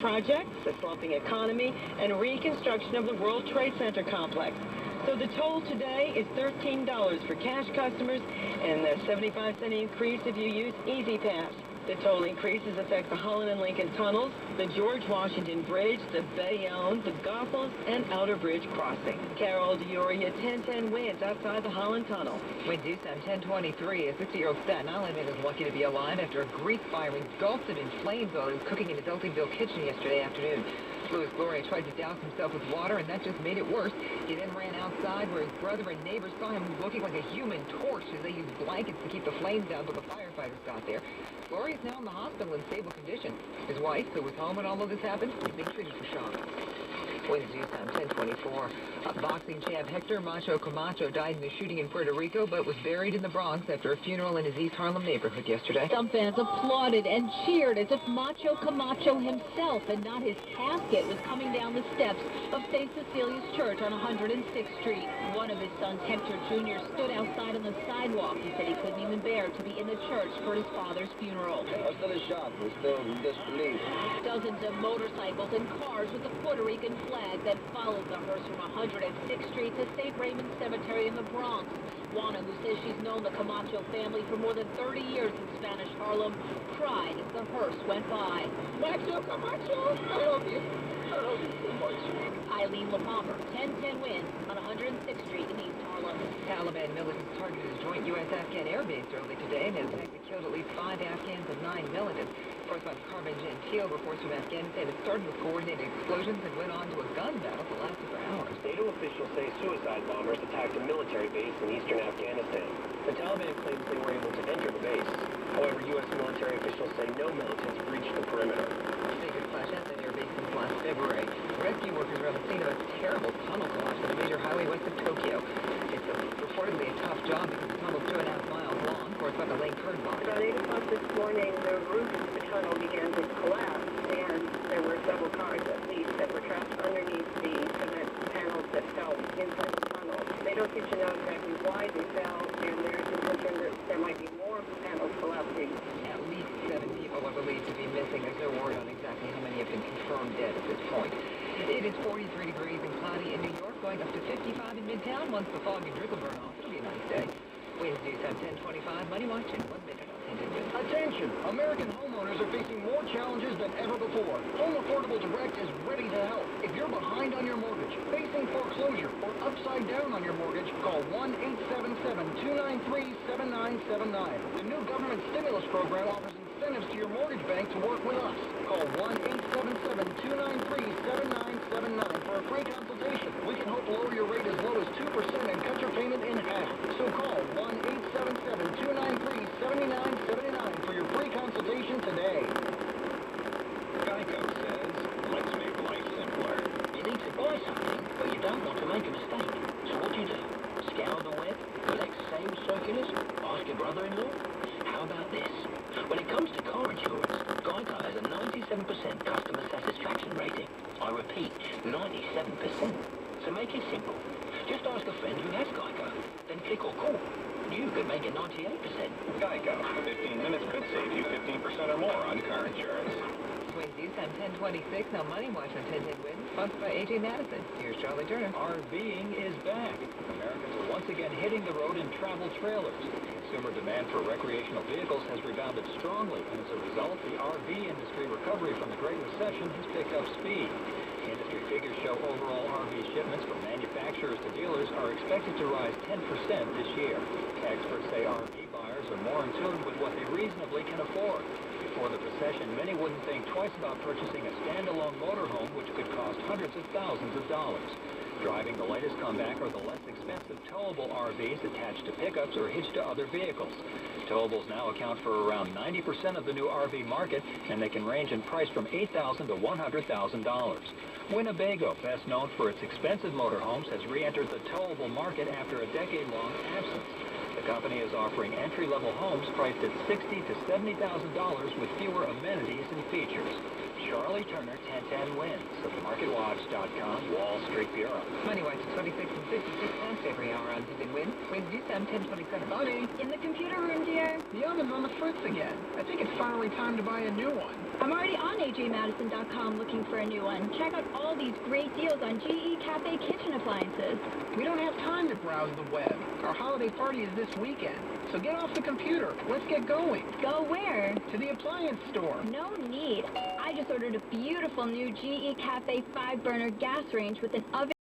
projects, a slumping economy, and reconstruction of the World Trade Center complex. So the toll today is $13 for cash customers and a 75-cent increase if you use Easy Pass. The toll increases affect the Holland and Lincoln tunnels, the George Washington Bridge, the Bayonne, the Goethals, and Outer Bridge Crossing. Carol Dioria, 1010 winds outside the Holland Tunnel. Wind due some 1023. A 60-year-old Staten Island man is lucky to be alive after a grease fire engulfed him in flames while he was cooking in his Eltingville kitchen yesterday afternoon. Louis Gloria tried to douse himself with water, and that just made it worse. He then ran outside where his brother and neighbors saw him looking like a human torch as they used blankets to keep the flames down until the firefighters got there. Gloria is now in the hospital in stable condition. His wife, who was home when all of this happened, is being treated for shock. Winds due time 1024. Boxing champ Hector Macho Camacho died in a shooting in Puerto Rico, but was buried in the Bronx after a funeral in his East Harlem neighborhood yesterday. Some fans applauded and cheered as if Macho Camacho himself and not his casket was coming down the steps of St. Cecilia's Church on 106th Street. One of his sons, Hector Jr., stood outside on the sidewalk. He said he couldn't even bear to be in the church for his father's funeral. I'm still in shock. We're still in disbelief. Dozens of motorcycles and cars with the Puerto Rican flag that followed the hearse from 106th Street to St. Raymond's Cemetery in the Bronx. Juana, who says she's known the Camacho family for more than 30 years in Spanish Harlem, cried as the hearse went by. Macho Camacho, I love you. I love you so much. Eileen LaPalmer, 1010 winds on 106th Street in East Harlem. Taliban militants targeted a joint U.S.-Afghan air base early today, and an attack that killed at least 5 Afghans and 9 militants. Correspondent Carmen Gentile reports from Afghanistan. It started with coordinated explosions and went on to a gun battle that lasted for hours. NATO officials say suicide bombers attacked a military base in eastern Afghanistan. The Taliban claims they were able to enter the base. However, U.S. military officials say no militants breached the perimeter. Figures flash at that air base since last February. Rescue workers are on the scene of a terrible tunnel collapse on a major highway west of Tokyo. It's reportedly a tough job because the tunnel's 2.5 miles long. Correspondent Lane Kernbach. About 8 o'clock this morning, the roof of the tunnel began to collapse, and there were several cars, at least, that were trapped underneath the cement panels that fell inside the tunnel. They don't seem to know exactly why they fell, and there's a concern that there might be more panels collapsing. At least 7 people are believed to be missing. There's no word on exactly how many have been confirmed dead at this point. It is 43 degrees and cloudy in New York, going up to 55 in Midtown. Once the fog and drizzle burn off, it'll be a nice day. Winds due time 1025. Money watch in 1 minute on 10 Winds. Attention! American homeowners are facing more challenges than ever before. Home Affordable Direct is ready to help. If you're behind on your mortgage, facing foreclosure, or upside down on your mortgage, call 1-877-293-7979. The new government stimulus program offers incentives to your mortgage bank to work with us. Call 1-877-293-7979 for a free consultation. We can help lower your rate as low as 2% and cut your payment in half. So call 1-877-293-7979 for your free consultation today. Geico says, let's make life simpler. You need to buy something, but you don't want to make a mistake. So what do? Scour the web? Collect sales circulars? Ask your brother-in-law? How about this? When it comes to car insurance, Geico has a 97% customer satisfaction rating. I repeat, 97%. So make it simple. Just ask a friend who has Geico, then click or call. You could make it 98%. Geico. 15 minutes could save you 15% or more on car insurance. Winds due time 1026. Now Money Watch on 1010 Winds, sponsored by A.J. Madison. Here's Charlie Turner. RVing is back. Americans are once again hitting the road in travel trailers. Consumer demand for recreational vehicles has rebounded strongly, and as a result, the RV industry recovery from the Great Recession has picked up speed. Industry figures show overall RV shipments from manufacturers to dealers are expected to rise 10% this year. Experts say RV buyers are more in tune with what they reasonably can afford. Before the recession, many wouldn't think twice about purchasing a standalone motorhome, which could cost hundreds of thousands of dollars. Driving the latest comeback are the less expensive towable RVs attached to pickups or hitched to other vehicles. Towables now account for around 90% of the new RV market, and they can range in price from $8,000 to $100,000. Winnebago, best known for its expensive motorhomes, has re-entered the towable market after a decade-long absence. The company is offering entry-level homes priced at $60,000 to $70,000 with fewer amenities and features. Charlie Turner 1010 wins of MarketWatch.com Wall Street Bureau. Money Watch 26 and 56 cents every hour on Wins and Wins. Wins do sound 1027. Buddy, In the computer room, dear. the oven's on the fritz again. I think it's finally time to buy a new one. I'm already on ajmadison.com looking for a new one. Check out all these great deals on GE Cafe kitchen appliances. We don't have time to browse the web. Our holiday party is this weekend. So get off the computer. Let's get going. Go where? To the appliance store. No need. I just ordered a beautiful new GE Cafe 5-burner gas range with an oven.